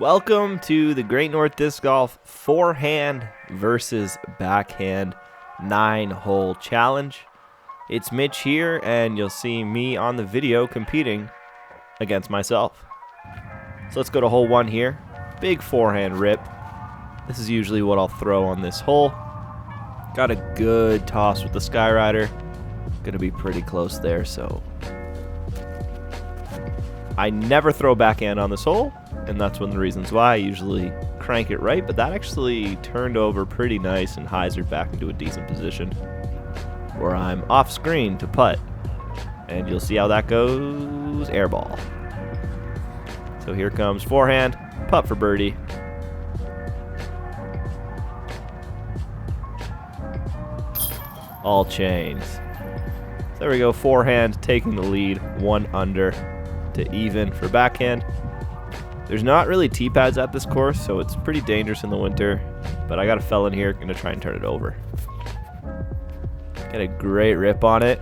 Welcome to the Great North Disc Golf Forehand versus Backhand 9-hole challenge. It's Mitch here, and you'll see me on the video competing against myself. So let's go to hole 1 here. Big forehand rip. This is usually what I'll throw on this hole. Got a good toss with the Skyrider. Gonna be pretty close there, so I never throw backhand on this hole, and that's one of the reasons why. I usually crank it right, but that actually turned over pretty nice and hyzered back into a decent position where I'm off screen to putt. And you'll see how that goes. Airball. So here comes forehand, putt for birdie. All chains. So there we go, forehand taking the lead, 1 under to even for backhand. There's not really tee pads at this course, so it's pretty dangerous in the winter, but I got a fella in here, gonna try and turn it over. Get a great rip on it.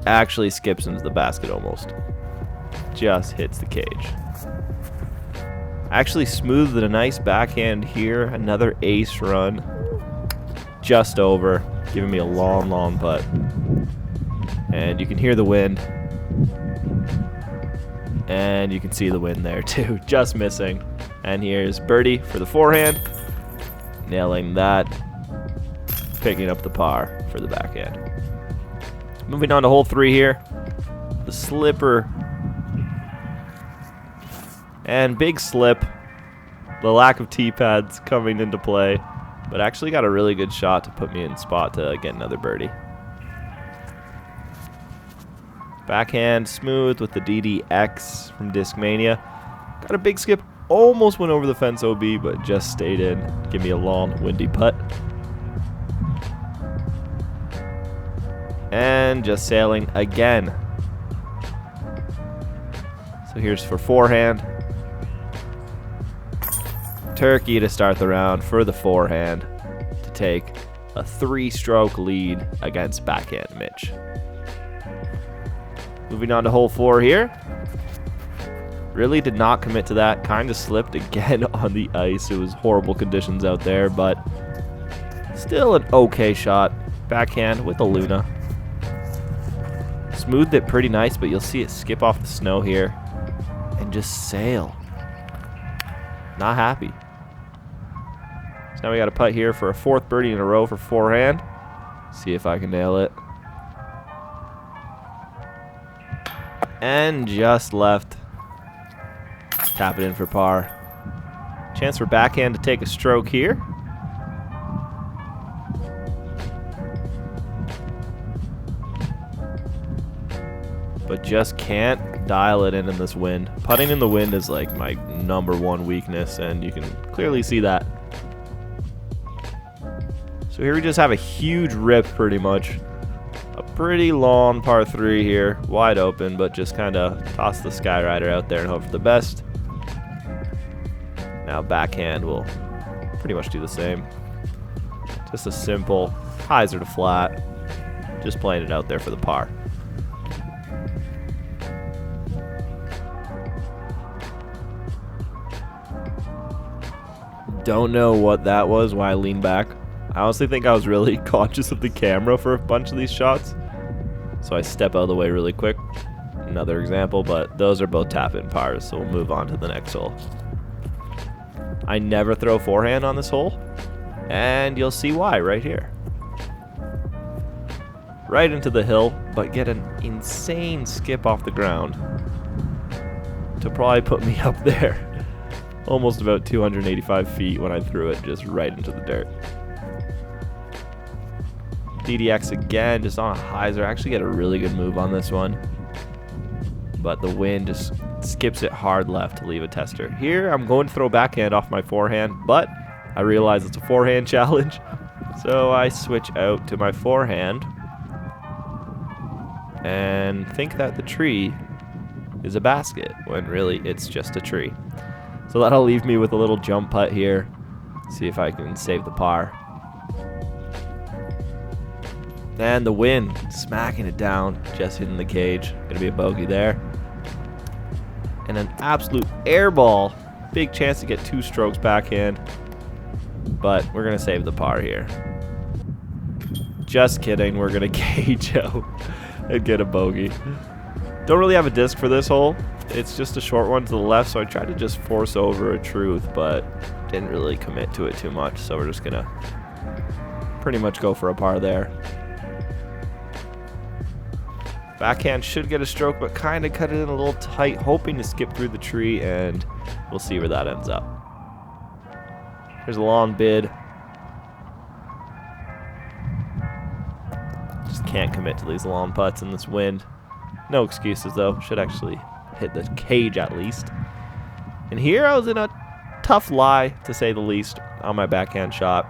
Actually skips into the basket almost. Just hits the cage. Actually smoothed a nice backhand here. Another ace run. Just over, giving me a long putt. And you can hear the wind. And you can see the wind there too, just missing. And here's birdie for the forehand. Nailing that. Picking up the par for the backhand. Moving on to hole 3 here. The slipper. And big slip. The lack of tee pads coming into play. But actually got a really good shot to put me in spot to get another birdie. Backhand smooth with the DDX from Discmania. Got a big skip. Almost went over the fence OB, but just stayed in. Give me a long, windy putt. And just sailing again. So here's for forehand. Turkey to start the round for the forehand to take a 3-stroke lead against backhand Mitch. Moving on to hole 4 here. Really did not commit to that. Kind of slipped again on the ice. It was horrible conditions out there, but still an okay shot. Backhand with a Luna. Smoothed it pretty nice, but you'll see it skip off the snow here and just sail. Not happy. So now we got a putt here for a 4th birdie in a row for forehand. See if I can nail it. And just left. Tap it in for par. Chance for backhand to take a stroke here. But just can't dial it in this wind. Putting in the wind is like my #1 weakness, and you can clearly see that. So here we just have a huge rip pretty much. A pretty long par 3 here, wide open, but just kind of toss the Skyrider out there and hope for the best. Now backhand will pretty much do the same. Just a simple hyzer to flat, just playing it out there for the par. Don't know what that was, why I leaned back. I honestly think I was really conscious of the camera for a bunch of these shots, so I step out of the way really quick. Another example, but those are both tap-in pars, so we'll move on to the next hole. I never throw forehand on this hole, and you'll see why right here. Right into the hill, but get an insane skip off the ground to probably put me up there. Almost about 285 feet when I threw it just right into the dirt. DDX again, just on a hyzer. I actually get a really good move on this one, but the wind just skips it hard left to leave a tester. Here I'm going to throw backhand off my forehand, but I realize it's a forehand challenge, so I switch out to my forehand and think that the tree is a basket when really it's just a tree. So that'll leave me with a little jump putt here. See if I can save the par. And the wind smacking it down, just hitting the cage. Gonna be a bogey there. and an absolute air ball. Big chance to get 2 strokes backhand, but we're going to save the par here. Just kidding, we're going to cage out and get a bogey. Don't really have a disc for this hole. It's just a short one to the left, so I tried to just force over a truth, but didn't really commit to it too much, so we're just going to pretty much go for a par there. Backhand should get a stroke, but kind of cut it in a little tight, hoping to skip through the tree, and we'll see where that ends up. Here's a long bid. Just can't commit to these long putts in this wind. No excuses, though. Should actually hit the cage at least. And here I was in a tough lie, to say the least, on my backhand shot.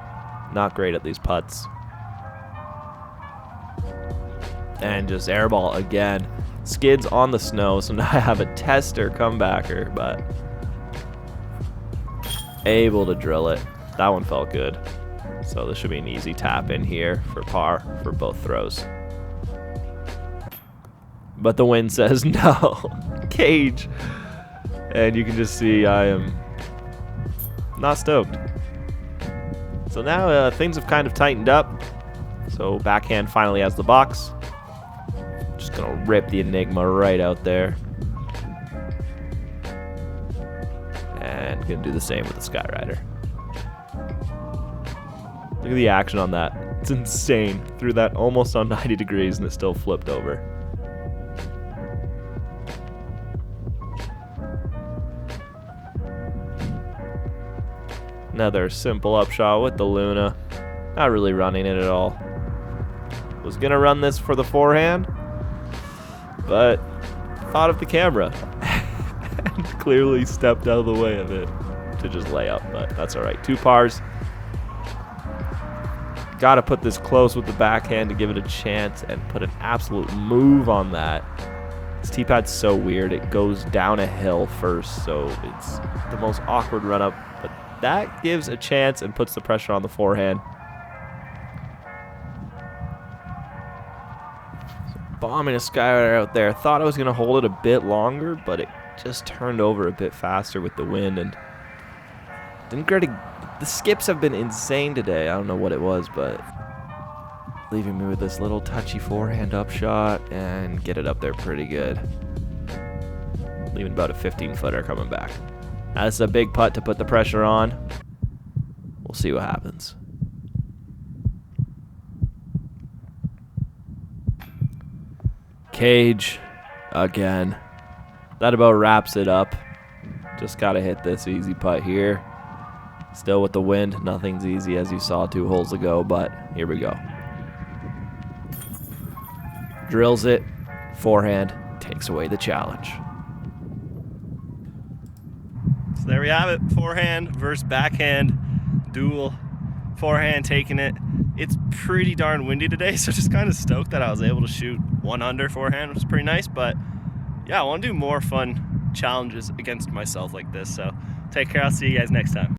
Not great at these putts. And just airball again. Skids on the snow, so now I have a tester comebacker, but able to drill it. That one felt good. So this should be an easy tap in here for par for both throws. But the wind says no. Cage. And you can just see I am not stoked. So now things have kind of tightened up. So backhand finally has the box. Just gonna rip the Enigma right out there. And gonna do the same with the Skyrider. Look at the action on that. It's insane. Threw that almost on 90 degrees and it still flipped over. Another simple upshot with the Luna. Not really running it at all. Was gonna run this for the forehand, but thought of the camera and clearly stepped out of the way of it to just lay up, but that's all right. 2 pars. Got to put this close with the backhand to give it a chance and put an absolute move on that. This tee pad's so weird. It goes down a hill first, so it's the most awkward run up, but that gives a chance and puts the pressure on the forehand. So bombing a Skyrider out there. Thought I was going to hold it a bit longer, but it just turned over a bit faster with the wind and didn't get a. The skips have been insane today. I don't know what it was, but leaving me with this little touchy forehand upshot and get it up there pretty good. Leaving about a 15-footer coming back. Now this is a big putt to put the pressure on. We'll see what happens. Cage again. That about wraps it up. Just got to hit this easy putt here. Still with the wind, nothing's easy as you saw 2 holes ago, but here we go. Drills it, forehand, takes away the challenge. So there we have it, forehand versus backhand duel. Forehand taking it. It's pretty darn windy today, so just kind of stoked that I was able to shoot 1 under forehand, which is pretty nice, but yeah, I want to do more fun challenges against myself like this, so take care, I'll see you guys next time.